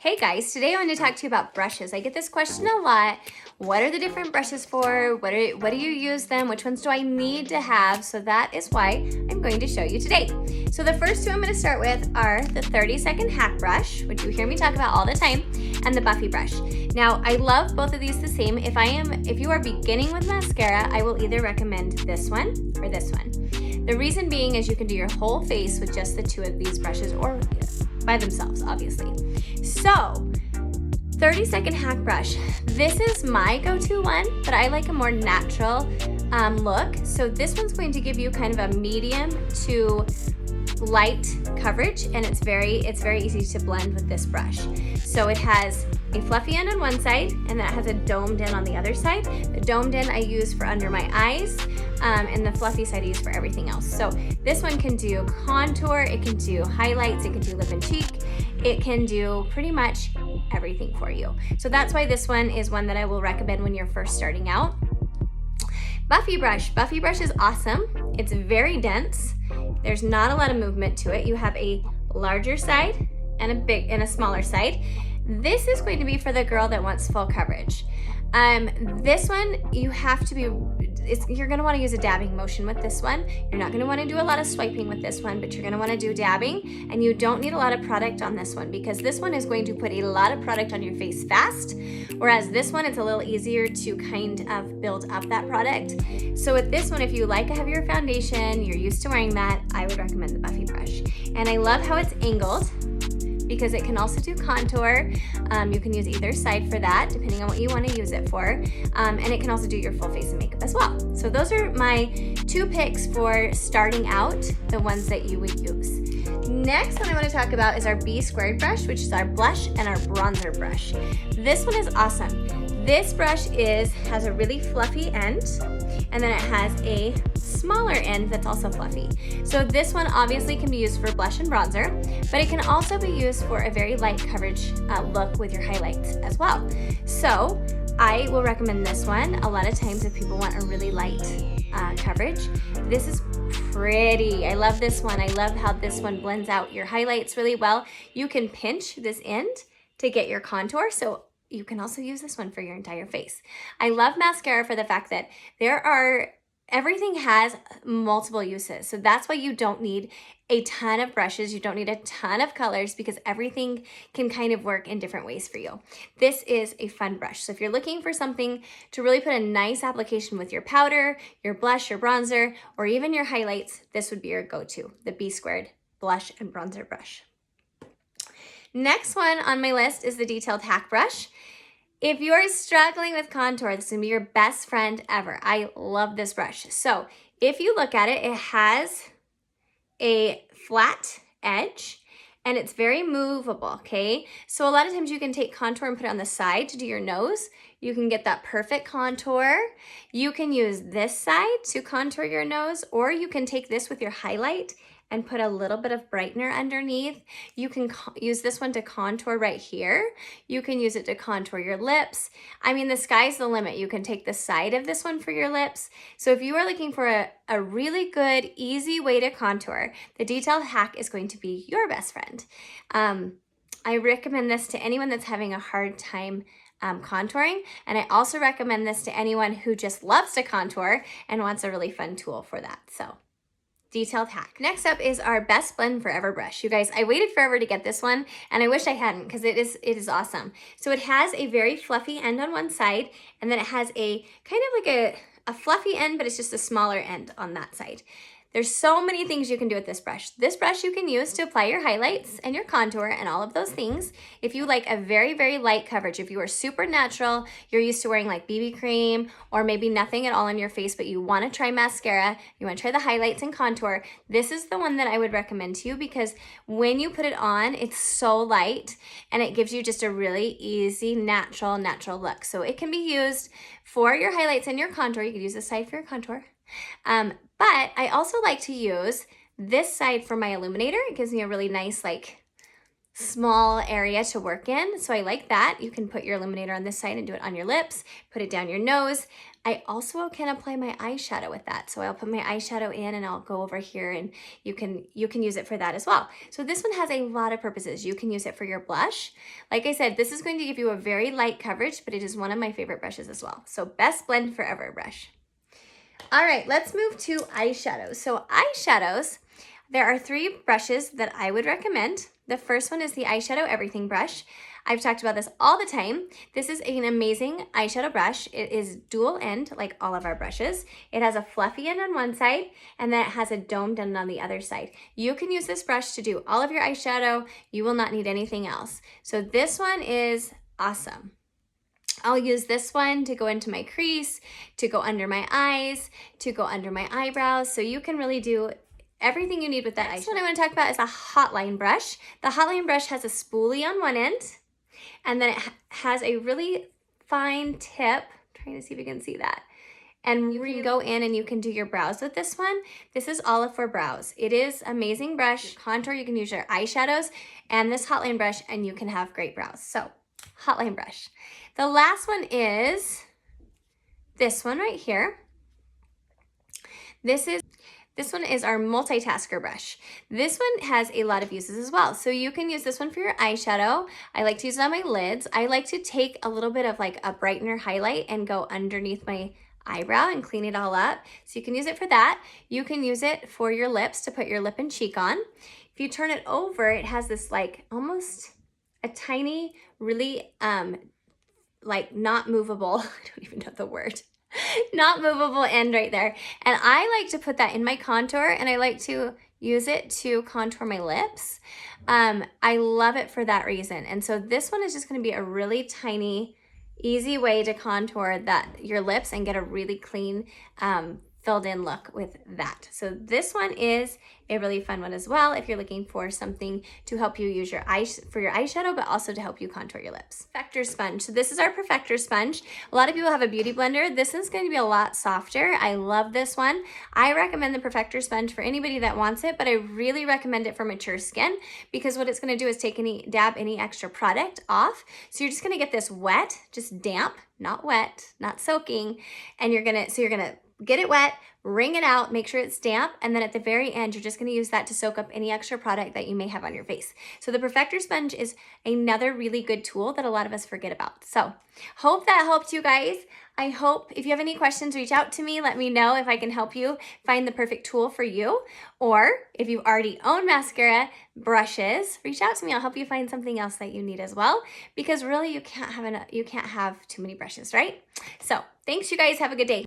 Hey guys, today I want to talk to you about brushes. I get this question a lot. What are the different brushes for? What do you use them? Which ones do I need to have? So that is why I'm going to show you today. So the first two I'm going to start with are the 30-second hack brush, which you hear me talk about all the time, and the Buffy brush. Now, I love both of these the same. If you are beginning with mascara, I will either recommend this one or this one. The reason being is you can do your whole face with just the two of these brushes or by themselves, obviously. So, 30-second hack brush. This is my go-to one, but I like a more natural look. So this one's going to give you kind of a medium to light coverage, and it's very easy to blend with this brush. So it has a fluffy end on one side, and then it has a domed end on the other side. The domed end I use for under my eyes, and the fluffy side I use for everything else. So this one can do contour, it can do highlights, it can do lip and cheek, it can do pretty much everything for you. So that's why this one is one that I will recommend when you're first starting out. Buffy brush. Buffy brush is awesome. It's very dense. There's not a lot of movement to it. You have a larger side and a smaller side. This is going to be for the girl that wants full coverage. This one, you're going to want to use a dabbing motion with this one. You're not going to want to do a lot of swiping with this one, but you're going to want to do dabbing, and you don't need a lot of product on this one because this one is going to put a lot of product on your face fast, whereas this one, it's a little easier to kind of build up that product. So with this one, if you like a heavier foundation, you're used to wearing that, I would recommend the Buffy brush. And I love how it's angled, because it can also do contour. You can use either side for that, depending on what you want to use it for. And it can also do your full face and makeup as well. So those are my two picks for starting out, the ones that you would use. Next one I want to talk about is our B² brush, which is our blush and our bronzer brush. This one is awesome. This brush has a really fluffy end, and then it has a smaller end that's also fluffy. So this one obviously can be used for blush and bronzer, but it can also be used for a very light coverage look with your highlights as well. So I will recommend this one a lot of times if people want a really light coverage. This is pretty. I love this one. I love how this one blends out your highlights really well. You can pinch this end to get your contour, so you can also use this one for your entire face. I love mascara for the fact that everything has multiple uses. So that's why you don't need a ton of brushes. You don't need a ton of colors because everything can kind of work in different ways for you. This is a fun brush. So if you're looking for something to really put a nice application with your powder, your blush, your bronzer, or even your highlights, this would be your go-to, the B² blush and bronzer brush. Next one on my list is the detailed hack brush. If you're struggling with contour, this is gonna be your best friend ever. I love this brush. So if you look at it, it has a flat edge and it's very movable, okay? So a lot of times you can take contour and put it on the side to do your nose. You can get that perfect contour. You can use this side to contour your nose, or you can take this with your highlight and put a little bit of brightener underneath. You can use this one to contour right here. You can use it to contour your lips. I mean, the sky's the limit. You can take the side of this one for your lips. So if you are looking for a really good, easy way to contour, the detailed hack is going to be your best friend. I recommend this to anyone that's having a hard time contouring, and I also recommend this to anyone who just loves to contour and wants a really fun tool for that. So, detailed hack. Next up is our Best Blend Forever brush. You guys, I waited forever to get this one, and I wish I hadn't because it is awesome. So it has a very fluffy end on one side, and then it has a kind of like a fluffy end, but it's just a smaller end on that side. There's so many things you can do with this brush. This brush you can use to apply your highlights and your contour and all of those things. If you like a very, very light coverage, if you are super natural, you're used to wearing like BB cream or maybe nothing at all on your face, but you want to try mascara, you want to try the highlights and contour, this is the one that I would recommend to you because when you put it on, it's so light and it gives you just a really easy, natural look. So it can be used for your highlights and your contour. You could use this side for your contour. But I also like to use this side for my illuminator. It gives me a really nice, like, small area to work in. So I like that. You can put your illuminator on this side and do it on your lips, put it down your nose. I also can apply my eyeshadow with that. So I'll put my eyeshadow in and I'll go over here and you can use it for that as well. So this one has a lot of purposes. You can use it for your blush. Like I said, this is going to give you a very light coverage, but it is one of my favorite brushes as well. So best blend forever brush. All right, let's move to eyeshadows. So eyeshadows, there are 3 brushes that I would recommend. The first one is the Eyeshadow Everything brush. I've talked about this all the time. This is an amazing eyeshadow brush. It is dual end, like all of our brushes. It has a fluffy end on one side, and then it has a domed end on the other side. You can use this brush to do all of your eyeshadow. You will not need anything else. So this one is awesome. I'll use this one to go into my crease, to go under my eyes, to go under my eyebrows. So you can really do everything you need with that eyeshadow. Next one I want to talk about is a hotline brush. The hotline brush has a spoolie on one end, and then it has a really fine tip. I'm trying to see if you can see that. And you can go in and you can do your brows with this one. This is all for brows. It is amazing brush. Contour, you can use your eyeshadows and this hotline brush and you can have great brows. So, hotline brush. The last one is this one right here. This one is our multitasker brush. This one has a lot of uses as well. So you can use this one for your eyeshadow. I like to use it on my lids. I like to take a little bit of like a brightener highlight and go underneath my eyebrow and clean it all up. So you can use it for that. You can use it for your lips to put your lip and cheek on. If you turn it over, it has this like almost a tiny, really like not movable, I don't even know the word, not movable end right there. And I like to put that in my contour and I like to use it to contour my lips. I love it for that reason. And so this one is just gonna be a really tiny, easy way to contour your lips and get a really clean, filled in look with that. So this one is a really fun one as well if you're looking for something to help you use your for your eyeshadow, but also to help you contour your lips. Perfector sponge. So this is our Perfector sponge. A lot of people have a beauty blender. This is going to be a lot softer. I love this one. I recommend the Perfector sponge for anybody that wants it, but I really recommend it for mature skin because what it's going to do is dab any extra product off. So you're just going to get this wet, just damp, not wet, not soaking, and you're going to get it wet, wring it out, make sure it's damp, and then at the very end, you're just gonna use that to soak up any extra product that you may have on your face. So the Perfector sponge is another really good tool that a lot of us forget about. So hope that helped you guys. I hope if you have any questions, reach out to me. Let me know if I can help you find the perfect tool for you. Or if you already own mascara brushes, reach out to me. I'll help you find something else that you need as well. Because really, you can't have too many brushes, right? So thanks, you guys. Have a good day.